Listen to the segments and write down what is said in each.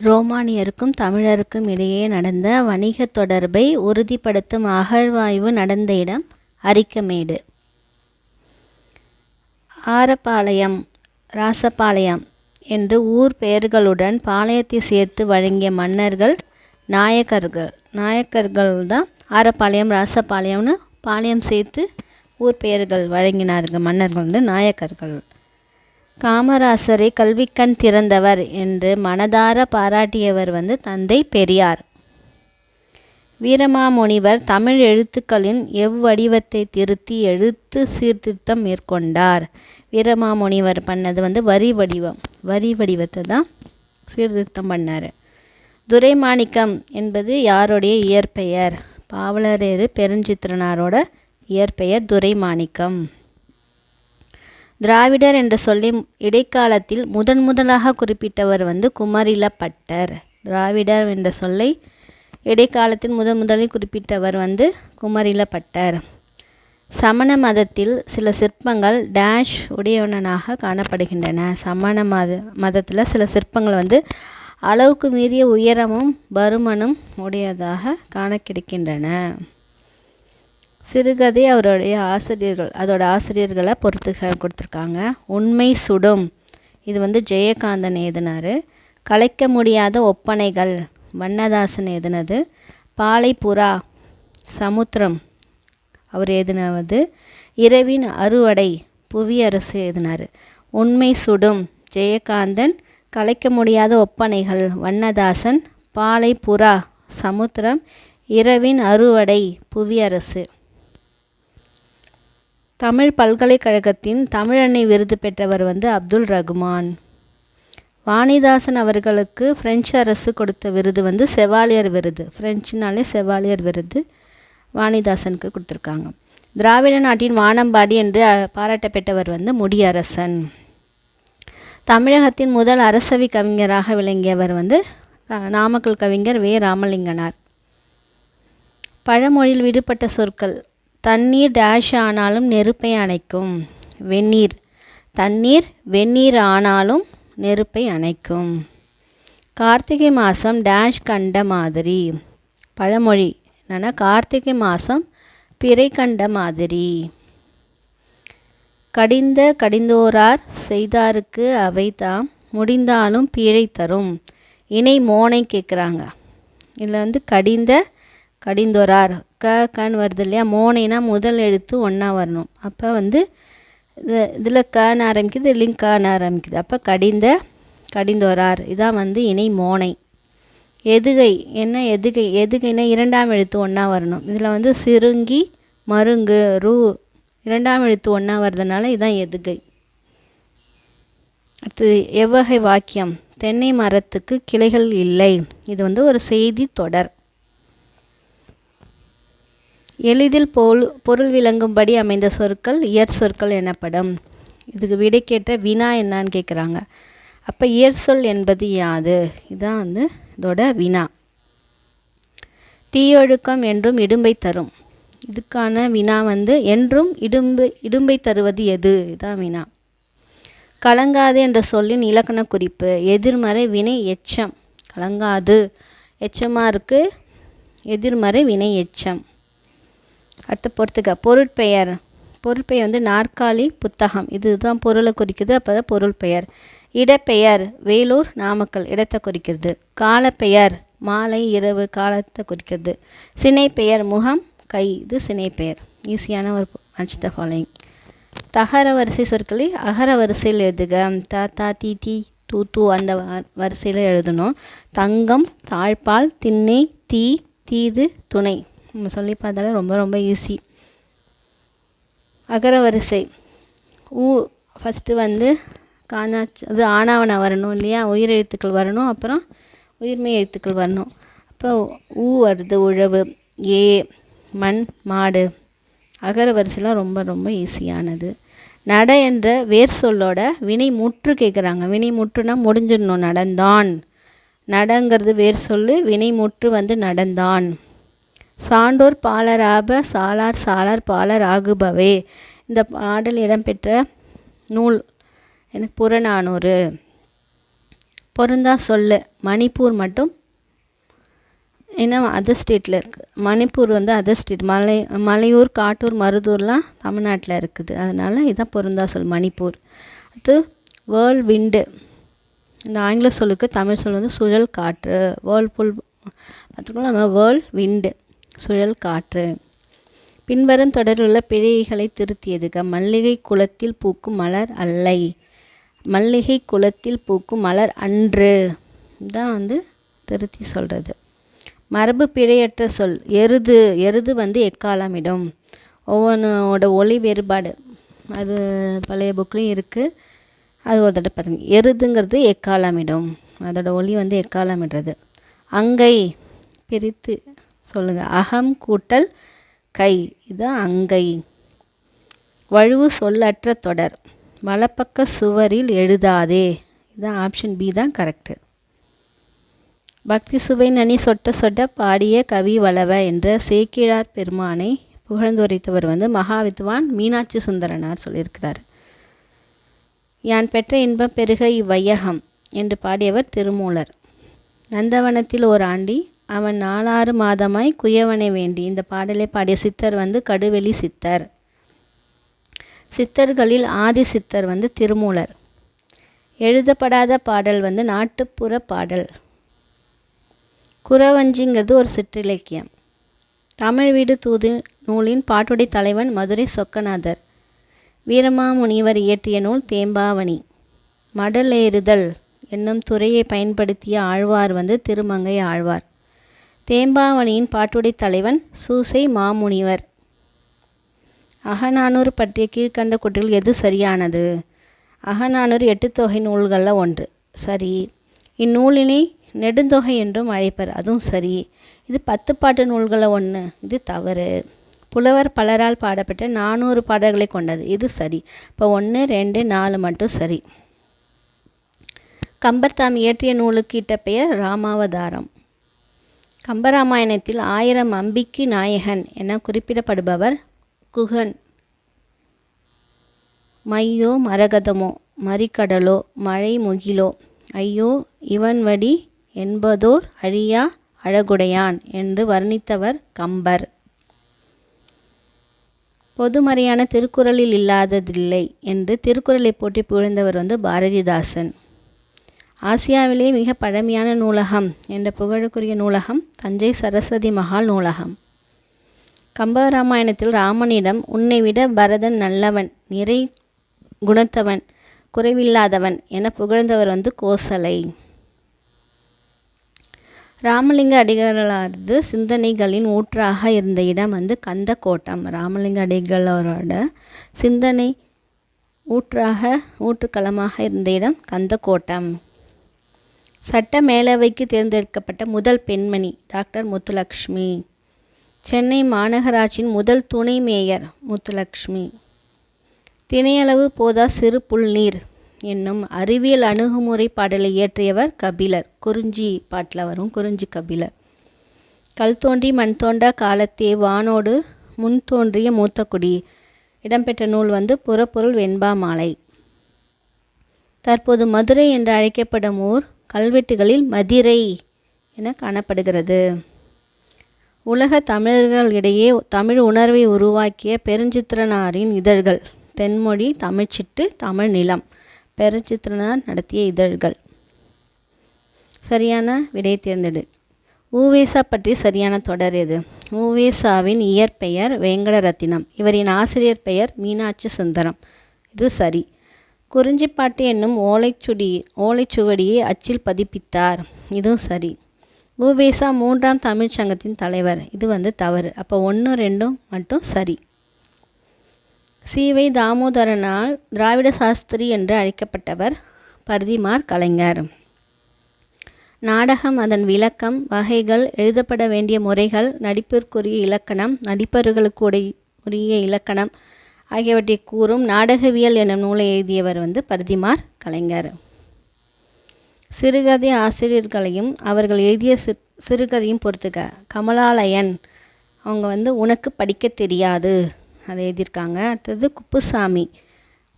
ரோமானியருக்கும் தமிழருக்கும் இடையே நடந்த வணிகத் தொடர்பை உறுதிப்படுத்தும் அகழ்வாய்வு நடந்த இடம் அரிக்கமேடு. ஆரப்பாளையம், ராசபாளையம் என்று ஊர் பெயர்களுடன் பாளையத்தை சேர்த்து வழங்கிய மன்னர்கள் நாயக்கர்கள். நாயக்கர்கள் தான் ஆரப்பாளையம், ராசபாளையம்னு பாளையம் சேர்த்து ஊர் பெயர்கள் வழங்கினார்கள். மன்னர்கள் வந்து நாயக்கர்கள். காமராசரை கல்விக்கண் திறந்தவர் என்று மனதார பாராட்டியவர் வந்து தந்தை பெரியார். வீரமாமுனிவர் தமிழ் எழுத்துக்களின் எவ்வடிவத்தை திருத்தி எழுத்து சீர்திருத்தம் மேற்கொண்டார். வீரமாமுனிவர் பண்ணது வந்து வரி வடிவத்தை தான் சீர்திருத்தம் பண்ணார். துரைமாணிக்கம் என்பது யாருடைய இயற்பெயர்? பாவலரேறு பெருஞ்சித்திரனாரோட இயற்பெயர் துரைமாணிக்கம். திராவிடர் என்ற சொல்லி இடைக்காலத்தில் முதலாக குறிப்பிட்டவர் வந்து குமரிலப்பட்டர். திராவிடர் என்ற சொல்லை இடைக்காலத்தில் முதலில் குறிப்பிட்டவர் வந்து குமரிலப்பட்டர். சமண மதத்தில் சில சிற்பங்கள் டேஷ் உடையவனாக காணப்படுகின்றன. சமண மதத்தில் சில சிற்பங்கள் வந்து அளவுக்கு மீறிய உயரமும் பருமனும் உடையதாக காண கிடைக்கின்றன. சிறுகதை அதோட ஆசிரியர்களை பொறுத்து கொடுத்துருக்காங்க. உண்மை சுடும், இது வந்து ஜெயகாந்தன் எழுதினார். கலைக்க முடியாத ஒப்பனைகள், வண்ணதாசன் எழுதினது. பாலைப்புறா, சமுத்திரம் அவர் எழுதினது. இரவின் அறுவடை, புவியரசு எழுதினார். உண்மை சுடும் ஜெயகாந்தன், கலைக்க முடியாத ஒப்பனைகள் வண்ணதாசன், பாலைப்புறா சமுத்திரம், இரவின் அறுவடை புவியரசு. தமிழ் பல்கலைக்கழகத்தின் தமிழன்னை விருது பெற்றவர் வந்து அப்துல் ரகுமான். வாணிதாசன் அவர்களுக்கு பிரெஞ்சு அரசு கொடுத்த விருது வந்து செவாலியர் விருது. பிரெஞ்சுனாலே செவாலியர் விருது வாணிதாசனுக்கு கொடுத்துருக்காங்க. திராவிட நாட்டின் வானம்பாடி என்று பாராட்டப்பட்டவர் வந்து முடியரசன். தமிழகத்தின் முதல் அரசவை கவிஞராக விளங்கியவர் வந்து நாமக்கல் கவிஞர் வே. ராமலிங்கனார். பழமொழியில் விடுபட்ட சொற்கள். தண்ணீர் டேஷ் ஆனாலும் நெருப்பை அணைக்கும். வெந்நீர், தண்ணீர் வெந்நீர் ஆனாலும் நெருப்பை அணைக்கும். கார்த்திகை மாதம் டேஷ் கண்ட மாதிரி. பழமொழி என்னன்னா, கார்த்திகை மாதம் பிறை கண்ட மாதிரி. கடிந்தோரார் செய்தாருக்கு அவைதாம் முடிந்தாலும் பீழை தரும். இணை மோனை கேட்குறாங்க. இதில் வந்து கடிந்தோரார் கன்னு வருது இல்லையா, மோனைனா முதல் எழுத்து ஒன்றா வரணும். அப்போ வந்து இதில் கன்னு ஆரம்பிக்குது, இல்லைங்க கன்னு ஆரம்பிக்குது. அப்போ கடிந்தோரார் இதான் வந்து இணை மோனை. எதுகை என்ன, எதுகைனா இரண்டாம் எழுத்து ஒன்றா வரணும். இதில் வந்து சிறுங்கி மருங்கு ரூ இரண்டாம் எழுத்து ஒன்றா வர்றதுனால இதுதான் எதுகை. அடுத்தது எவ்வகை வாக்கியம். தென்னை மரத்துக்கு கிளைகள் இல்லை. இது வந்து ஒரு செய்தி தொடர். எளிதில் பொருள் விளங்கும்படி அமைந்த சொற்கள் இயற் சொற்கள் எனப்படும். இதுக்கு விடை கேட்ட வினா என்னான்னு கேட்குறாங்க. அப்போ இயற் சொல் என்பது யாது? இதுதான் வந்து இதோட வினா. தீயொழுக்கம் என்றும் இடும்பை தரும். இதுக்கான வினா வந்து என்றும் இடும்பை தருவது எது? இதுதான் வினா. கலங்காது என்ற சொல்லின் இலக்கண குறிப்பு. எதிர்மறை வினை எச்சம். கலங்காது எச்சமாக இருக்குது, எதிர்மறை வினை எச்சம். அடுத்த பொறுத்துக்க. பொருட்பெயர் வந்து நாற்காலி, புத்தகம், இதுதான் பொருளை குறிக்குது. அப்போ தான் பொருள் பெயர். இடப்பெயர் வேலூர், நாமக்கல் இடத்தை குறிக்கிறது. காலப்பெயர் மாலை இரவு காலத்தை குறிக்கிறது. சினைப்பெயர் முகம், கை, இது சினைப்பெயர். ஈஸியான ஒரு மேட்ச் த ஃபாலோயிங். தகர வரிசை சொற்களை அகர வரிசையில் எழுதுக. தாத்தா, தீ, தூ அந்த வரிசையில் எழுதணும். தங்கம், தாழ்பால், திண்ணை, தீ, தீது, துணை. நம்ம சொல்லி பார்த்தாலே ரொம்ப ஈஸி. அகர வரிசை. ஃபஸ்ட்டு வந்து அது ஆனாவனா வரணும் இல்லையா, உயிர் எழுத்துக்கள் வரணும், அப்புறம் உயிர்மெய் எழுத்துக்கள் வரணும். அப்போ வருது உழவு, ஏ மண் மாடு. அகர வரிசைலாம் ரொம்ப ஈஸியானது. நட என்ற வேர் சொல்லோட வினை முற்று கேட்குறாங்க. வினை முற்றுனா முடிஞ்சிடணும். நடந்தான், நடங்கிறது வேர் சொல்லு, வினை முற்று வந்து நடந்தான். சான்றோர் பாலராப சாளார் பாலர் ஆகுபவே. இந்த பாடல் இடம்பெற்ற நூல் எனக்கு புறநானூறு. பொருந்தா சொல்லு மணிப்பூர் மட்டும் ஏன்னா அதர் ஸ்டேட்டில் இருக்குது. மணிப்பூர் வந்து அதர் ஸ்டேட். மலையூர், காட்டூர், மருதூர்லாம் தமிழ்நாட்டில் இருக்குது. அதனால் இதுதான் பொருந்தா சொல் மணிப்பூர். அடுத்து வேர்ல் விண்டு. இந்த ஆங்கில சொல்லுக்கு தமிழ் சொல் வந்து சுழல் காற்று. வேர்ல்புல் பார்த்துக்கலாம். நம்ம வேர்ல் விண்டு சுழல் காற்று. பின்வரும் தொடரில் உள்ள பிழைகளை திருத்தியதுக. மல்லிகை குளத்தில் பூக்கும் மலர் அல்லை, மல்லிகை குளத்தில் பூக்கும் மலர் அன்று. இதுதான் வந்து திருத்தி சொல்கிறது. மரபு பிழையற்ற சொல் எருது. எருது வந்து எக்காலமிடும். ஒவ்வொன்றோட ஒலி வேறுபாடு அது பழைய புக்லேயும் இருக்குது. அது ஒரு தடவை பார்த்துங்க. எருதுங்கிறது எக்காலமிடும், அதோட ஒலி வந்து எக்காலமிடுறது. அங்கை பிரித்து சொல்லுங்கள். அகம் கூட்டல் கை, இதுதான் அங்கை. வழுவு சொல்லற்ற தொடர். வலப்பக்க சுவரில் எழுதாதே, இதுதான் ஆப்ஷன் பி தான் கரெக்டு. பக்தி சுவை நனி சொட்ட சொட்ட பாடிய கவி வளவ என்ற சேக்கிழார் பெருமானை புகழ்ந்துரைத்தவர் வந்து மகாவித்வான் மீனாட்சி சுந்தரனார் சொல்லியிருக்கிறார். யான் பெற்ற இன்பம் பெருக இவ்வையகம் என்று பாடியவர் திருமூலர். நந்தவனத்தில் ஓர் ஆண்டி அவன் 4 மாதமாய் குயவனை வேண்டி. இந்த பாடலை பாடிய சித்தர் வந்து கடுவெளி சித்தர். சித்தர்களில் ஆதி சித்தர் வந்து திருமூலர். எழுதப்படாத பாடல் வந்து நாட்டுப்புற பாடல். குறவஞ்சிங்கிறது ஒரு சிற்றிலக்கியம். தமிழ் வீடு தூது நூலின் பாட்டுடை தலைவன் மதுரை சொக்கநாதர். வீரமாமுனிவர் இயற்றிய நூல் தேம்பாவணி. மடலேறுதல் என்னும் துறையை பயன்படுத்திய ஆழ்வார் வந்து திருமங்கை ஆழ்வார். தேம்பாவணியின் பாட்டுடை தலைவன் சூசை மாமுனிவர். அகநானூறு பற்றிய கீழ்கண்ட கூற்றுகள் எது சரியானது? அகநானூறு 8 தொகை நூல்களில் ஒன்று. சரி. இந்நூலினை நெடுந்தொகை என்றும் அழைப்பர், அதுவும் சரி. இது 10 பாட்டு நூல்களில் ஒன்று, இது தவறு. புலவர் பலரால் பாடப்பட்ட 400 பாடல்களை கொண்டது, இது சரி. இப்போ 1, 2, 4 மட்டும் சரி. கம்பர் தாம் இயற்றிய நூலுக்கு இட்ட பெயர் ராமாவதாரம். கம்பராமாயணத்தில் 1000 அம்பிக்கு நாயகன் என குறிப்பிடப்படுபவர் குகன். மையோ மரகதமோ மறிக்கடலோ மழை முகிலோ ஐயோ இவன்வடி என்பதோர் அழியா அழகுடையான் என்று வர்ணித்தவர் கம்பர். பொதுமறையான திருக்குறளில் இல்லாததில்லை என்று திருக்குறளை போற்றி புகழ்ந்தவர் வந்து பாரதிதாசன். ஆசியாவிலே மிக பழமையான நூலகம் என்ற புகழுக்குரிய நூலகம் தஞ்சை சரஸ்வதி மகால் நூலகம். கம்பராமாயணத்தில் ராமனிடம் உன்னை விட பரதன் நல்லவன், நிறை குணத்தவன், குறைவில்லாதவன் என புகழ்ந்தவர் வந்து கோசலை. ராமலிங்க அடிகளாரது சிந்தனைகளின் ஊற்றாக இருந்த இடம் வந்து கந்தக்கோட்டம். ராமலிங்க அடிகளாரோட சிந்தனை ஊற்றுக்களமாக இருந்த இடம் கந்தக்கோட்டம். சட்ட மேலவைக்கு தேர்ந்தெடுக்கப்பட்ட முதல் பெண்மணி டாக்டர் முத்துலக்ஷ்மி. சென்னை மாநகராட்சியின் முதல் துணை மேயர் முத்துலக்ஷ்மி. திணையளவு போதா சிறு புல்நீர் என்னும் அறிவியல் அணுகுமுறை பாடலை இயற்றியவர் கபிலர். குறிஞ்சி பாட்டில் வரும் குறிஞ்சி கபிலர். கல் தோன்றி மண் தோன்றா காலத்தே வானோடு முன் தோன்றிய மூத்தக்குடி இடம்பெற்ற நூல் வந்து புறப்பொருள் வெண்பா மாலை. தற்போது மதுரை என்று அழைக்கப்படும் ஊர் கல்வெட்டுகளில் மதிரை என காணப்படுகிறது. உலக தமிழர்களிடையே தமிழ் உணர்வை உருவாக்கிய பெருஞ்சித்திரனாரின் இதழ்கள் தென்மொழி, தமிழ்ச்சிட்டு, தமிழ் நிலம். பெருஞ்சித்திரனார் நடத்திய இதழ்கள். சரியான விடை தேர்ந்தெடு. ஊவேசா பற்றி சரியான தொடர் எது? ஊவேசாவின் இயற்பெயர் வேங்கடரத்தினம். இவரின் ஆசிரியர் பெயர் மீனாட்சி சுந்தரம். இது சரி. குறிஞ்சிப்பாட்டு என்னும் ஓலைச்சுவடியை அச்சில் பதிப்பித்தார். இதுவும் சரி. ஊவேசா 3ஆம் தமிழ்ச் சங்கத்தின் தலைவர். இது வந்து தவறு. அப்போ 1, 2 மட்டும் சரி. சி.வை. தாமோதரனால் திராவிட சாஸ்திரி என்று அழைக்கப்பட்டவர் பரிதிமாற் கலைஞர். நாடகம், அதன் விளக்கம், வகைகள், எழுதப்பட வேண்டிய முறைகள், நடிப்பிற்குரிய இலக்கணம், நடிப்பவர்களுக்கு உரிய இலக்கணம் ஆகியவற்றை கூறும் நாடகவியல் எனும் நூலை எழுதியவர் வந்து பரிதிமாற் கலைஞர். சிறுகதை ஆசிரியர்களையும் அவர்கள் எழுதிய சிறுகதையும் பொறுத்துக்க. கமலாலயன் அவங்க வந்து உனக்கு படிக்க தெரியாது அதை எழுதியிருக்காங்க. அடுத்தது குப்புசாமி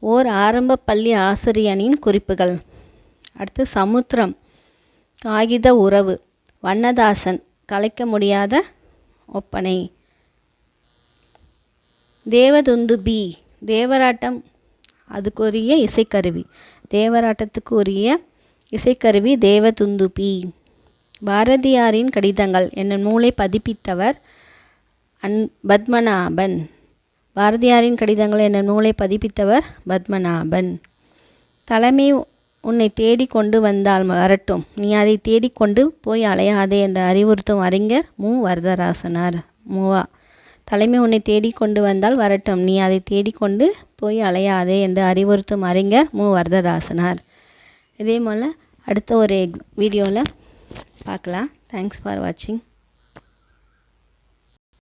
ஓர் ஆரம்ப பள்ளி ஆசிரியனின் குறிப்புகள். அடுத்து சமுத்திரம் காகித உறவு. வண்ணதாசன். கலைக்க முடியாத ஒப்பனை. தேவதுந்துபி. தேவராட்டம் அதுக்குரிய இசைக்கருவி. தேவராட்டத்துக்கு உரிய இசைக்கருவி தேவதுந்துபி. பாரதியாரின் கடிதங்கள் என்னும் நூலை பதிப்பித்தவர் பத்மநாபன். பாரதியாரின் கடிதங்கள் என்னும் நூலை பதிப்பித்தவர் பத்மநாபன். தலைமை உன்னை தேடி கொண்டு வந்தால் வரட்டும், நீ அதை தேடிக்கொண்டு போய் அலையாதே என்று அறிவுறுத்தும் அறிஞர் மு. வரதராசனார். மூவா. தலைமை உன்னை தேடிக்கொண்டு வந்தால் வரட்டும், நீ அதை தேடிக்கொண்டு போய் அலையாதே என்று அறிவுறுத்தும் அறிஞர் மு. வரதராசனார். இதே போல் அடுத்த ஒரு வீடியோவில் பார்க்கலாம். தேங்க்ஸ் ஃபார் வாட்சிங்.